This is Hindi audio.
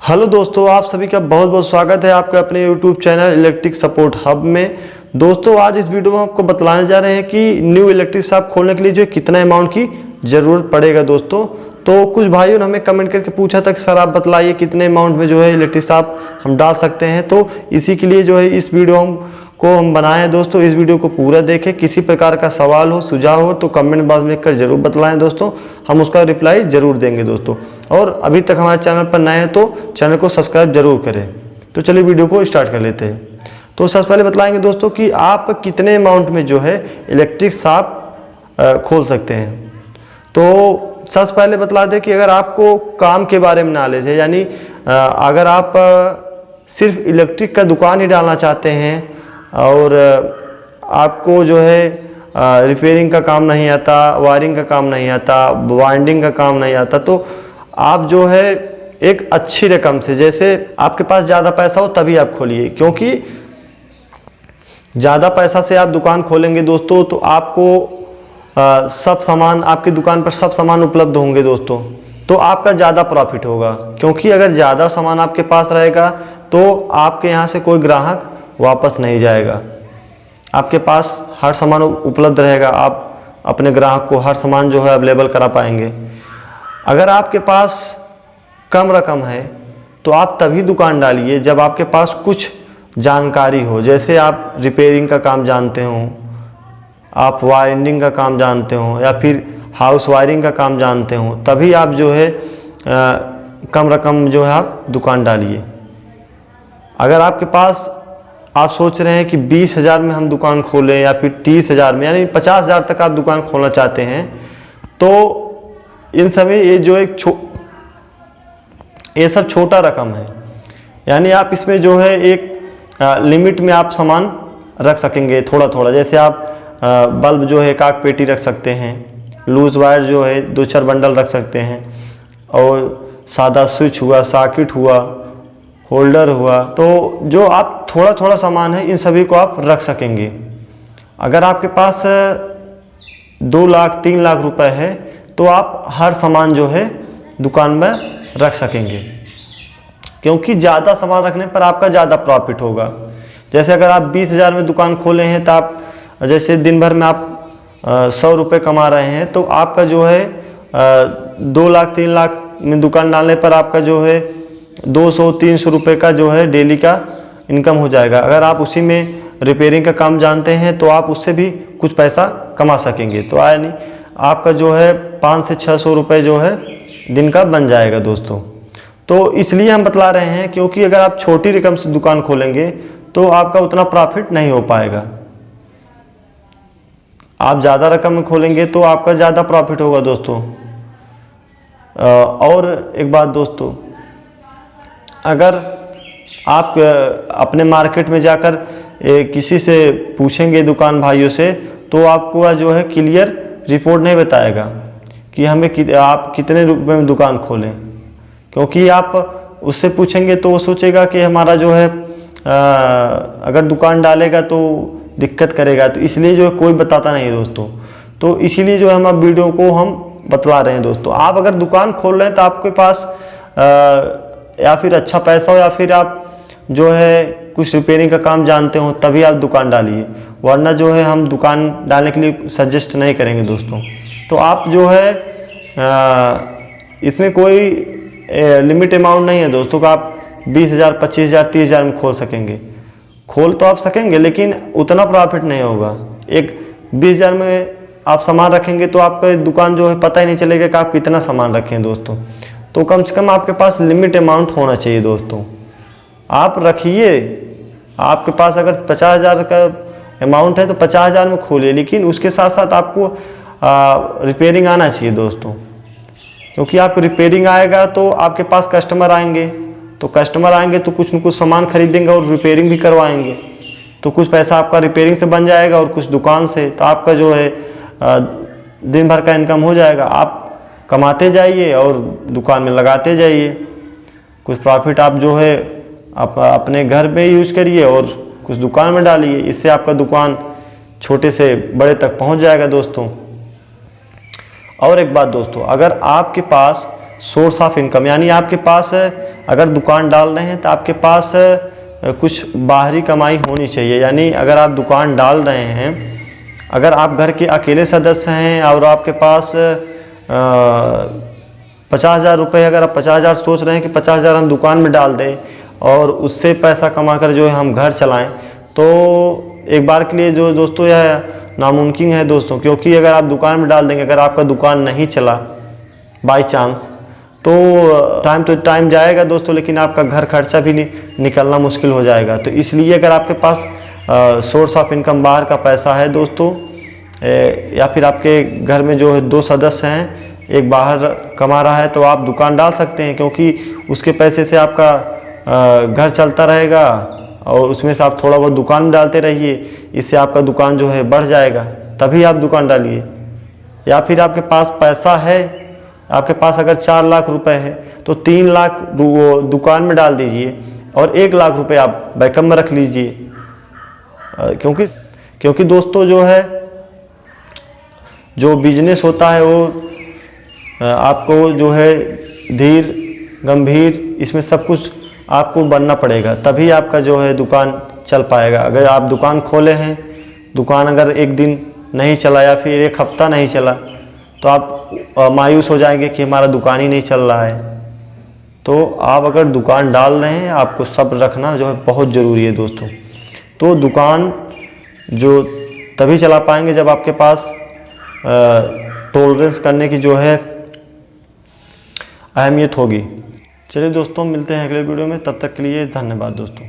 हेलो दोस्तों, आप सभी का बहुत बहुत स्वागत है आपके अपने YouTube channel electric support hub में। दोस्तों, आज इस वीडियो में आपको बतलाने जा रहे हैं कि न्यू इलेक्ट्रिक शॉप खोलने के लिए जो कितना अमाउंट की ज़रूरत पड़ेगा। दोस्तों, तो कुछ भाइयों ने हमें कमेंट करके पूछा था कि सर आप बतलाइए कितने अमाउंट में जो है इलेक्ट्रिक शॉप हम डाल सकते हैं। तो इसी के लिए जो है इस वीडियो को हम बनाए हैं। दोस्तों, इस वीडियो को पूरा देखें। किसी प्रकार का सवाल हो, सुझाव हो तो कमेंट बॉक्स में लिखकर जरूर बतलाएं दोस्तों, हम उसका रिप्लाई जरूर देंगे दोस्तों। और अभी तक हमारे चैनल पर नए हैं तो चैनल को सब्सक्राइब जरूर करें। तो चलिए वीडियो को स्टार्ट कर लेते हैं। तो सबसे पहले बतलाएंगे दोस्तों कि आप कितने अमाउंट में जो है इलेक्ट्रिक शॉप खोल सकते हैं। तो सबसे पहले बतला दें कि अगर आपको काम के बारे में नॉलेज है, यानी अगर आप सिर्फ इलेक्ट्रिक का दुकान ही डालना चाहते हैं और आपको जो है रिपेयरिंग का काम नहीं आता, वायरिंग का काम नहीं आता, वाइंडिंग का काम नहीं आता, तो आप जो है एक अच्छी रकम से, जैसे आपके पास ज़्यादा पैसा हो तभी आप खोलिए, क्योंकि ज़्यादा पैसा से आप दुकान खोलेंगे दोस्तों तो आपको सब सामान, आपकी दुकान पर सब सामान उपलब्ध होंगे दोस्तों, तो आपका ज़्यादा प्रॉफिट होगा। क्योंकि अगर ज़्यादा सामान आपके पास रहेगा तो आपके यहाँ से कोई ग्राहक वापस नहीं जाएगा। आपके पास हर सामान उपलब्ध रहेगा, आप अपने ग्राहक को हर सामान जो है अवेलेबल करा पाएंगे। अगर आपके पास कम रकम है तो आप तभी दुकान डालिए जब आपके पास कुछ जानकारी हो, जैसे आप रिपेयरिंग का काम जानते हो, आप वायरिंग का काम जानते हो, या फिर हाउस वायरिंग का काम जानते हो, तभी आप जो है कम रकम जो है आप दुकान डालिए। अगर आपके पास, आप सोच रहे हैं कि 20,000 में हम दुकान खोलें या फिर 30,000 में, यानी 50,000 तक आप दुकान खोलना चाहते हैं, तो इन समय ये जो ये सब छोटा रकम है। यानी आप इसमें जो है एक लिमिट में आप सामान रख सकेंगे थोड़ा थोड़ा। जैसे आप बल्ब जो है एक आध पेटी रख सकते हैं, लूज वायर जो है 2-4 बंडल रख सकते हैं, और सादा स्विच हुआ, सॉकेट हुआ, होल्डर हुआ, तो जो आप थोड़ा थोड़ा सामान है इन सभी को आप रख सकेंगे। अगर आपके पास 2 लाख 3 लाख रुपए है तो आप हर सामान जो है दुकान में रख सकेंगे, क्योंकि ज़्यादा सामान रखने पर आपका ज़्यादा प्रॉफिट होगा। जैसे अगर आप 20,000 में दुकान खोले हैं तो आप जैसे दिन भर में आप 100 रुपये कमा रहे हैं, तो आपका जो है 2 लाख 3 लाख में दुकान डालने पर आपका जो है 200-300 रुपये का जो है डेली का इनकम हो जाएगा। अगर आप उसी में रिपेयरिंग का काम जानते हैं तो आप उससे भी कुछ पैसा कमा सकेंगे। तो आया नहीं, आपका जो है 500 से 600 रुपये जो है दिन का बन जाएगा दोस्तों। तो इसलिए हम बतला रहे हैं, क्योंकि अगर आप छोटी रकम से दुकान खोलेंगे तो आपका उतना प्रॉफिट नहीं हो पाएगा। आप ज़्यादा रकम में खोलेंगे तो आपका ज़्यादा प्रॉफिट होगा दोस्तों। और एक बात दोस्तों, अगर आप अपने मार्केट में जाकर किसी से पूछेंगे दुकान भाइयों से, तो आपको जो है क्लियर रिपोर्ट नहीं बताएगा कि हमें आप कितने रुपए में दुकान खोलें। क्योंकि आप उससे पूछेंगे तो वो सोचेगा कि हमारा जो है अगर दुकान डालेगा तो दिक्कत करेगा, तो इसलिए जो है कोई बताता नहीं है दोस्तों। तो इसीलिए जो है हम अब वीडियो को हम बतला रहे हैं दोस्तों। आप अगर दुकान खोल रहे हैं तो आपके पास या फिर अच्छा पैसा हो, या फिर आप जो है कुछ रिपेयरिंग का काम जानते हो, तभी आप दुकान डालिए, वरना जो है हम दुकान डालने के लिए सजेस्ट नहीं करेंगे दोस्तों। तो आप जो है इसमें कोई लिमिट अमाउंट नहीं है दोस्तों कि आप 20,000 25,000 30,000 में खोल सकेंगे। खोल तो आप सकेंगे, लेकिन उतना प्रॉफिट नहीं होगा। एक 20,000 में आप सामान रखेंगे तो आपका दुकान जो है पता ही नहीं चलेगा कि आप कितना सामान रखें दोस्तों। तो कम से कम आपके पास लिमिट अमाउंट होना चाहिए दोस्तों। आप रखिए, आपके पास अगर 50,000 का अमाउंट है तो 50,000 में खोलिए, लेकिन उसके साथ साथ आपको रिपेयरिंग आना चाहिए दोस्तों। क्योंकि आपको रिपेयरिंग आएगा तो आपके पास कस्टमर आएंगे, तो कस्टमर आएंगे तो कुछ न कुछ सामान खरीदेंगे और रिपेयरिंग भी करवाएंगे, तो कुछ पैसा आपका रिपेयरिंग से बन जाएगा और कुछ दुकान से, तो आपका जो है दिन भर का इनकम हो जाएगा। आप कमाते जाइए और दुकान में लगाते जाइए। कुछ प्रॉफिट आप जो है आप अपने घर में यूज़ करिए और कुछ दुकान में डालिए। इससे आपका दुकान छोटे से बड़े तक पहुंच जाएगा दोस्तों। और एक बात दोस्तों, अगर आपके पास सोर्स ऑफ इनकम, यानी आपके पास अगर दुकान डाल रहे हैं तो आपके पास कुछ बाहरी कमाई होनी चाहिए। यानी अगर आप दुकान डाल रहे हैं, अगर आप घर के अकेले सदस्य हैं और आपके पास 50,000 रुपये, अगर आप 50,000 सोच रहे हैं कि 50,000 हम दुकान में डाल दें और उससे पैसा कमा कर जो है हम घर चलाएं, तो एक बार के लिए जो दोस्तों यह नामुमकिन है दोस्तों। क्योंकि अगर आप दुकान में डाल देंगे, अगर आपका दुकान नहीं चला बाई चांस, तो टाइम तो टाइम जाएगा दोस्तों, लेकिन आपका घर खर्चा भी निकलना मुश्किल हो जाएगा। तो इसलिए अगर आपके पास सोर्स ऑफ इनकम बाहर का पैसा है दोस्तों, या फिर आपके घर में जो है 2 सदस्य हैं, एक बाहर कमा रहा है, तो आप दुकान डाल सकते हैं। क्योंकि उसके पैसे से आपका घर चलता रहेगा और उसमें से आप थोड़ा बहुत दुकान में डालते रहिए, इससे आपका दुकान जो है बढ़ जाएगा, तभी आप दुकान डालिए। या फिर आपके पास पैसा है, आपके पास अगर 4 लाख रुपए है तो 3 लाख वो दुकान में डाल दीजिए और 1 लाख रुपए आप बैकअप में रख लीजिए। क्योंकि दोस्तों जो है, जो बिजनेस होता है वो आपको जो है धीर गंभीर, इसमें सब कुछ आपको बनना पड़ेगा, तभी आपका जो है दुकान चल पाएगा। अगर आप दुकान खोले हैं, दुकान अगर एक दिन नहीं चला या फिर एक हफ्ता नहीं चला, तो आप मायूस हो जाएंगे कि हमारा दुकान ही नहीं चल रहा है। तो आप अगर दुकान डाल रहे हैं, आपको सब्र रखना जो है बहुत ज़रूरी है दोस्तों। तो दुकान जो तभी चला पाएंगे जब आपके पास टॉलरेंस करने की जो है अहमियत होगी। चलिए दोस्तों, मिलते हैं अगले वीडियो में, तब तक के लिए धन्यवाद दोस्तों।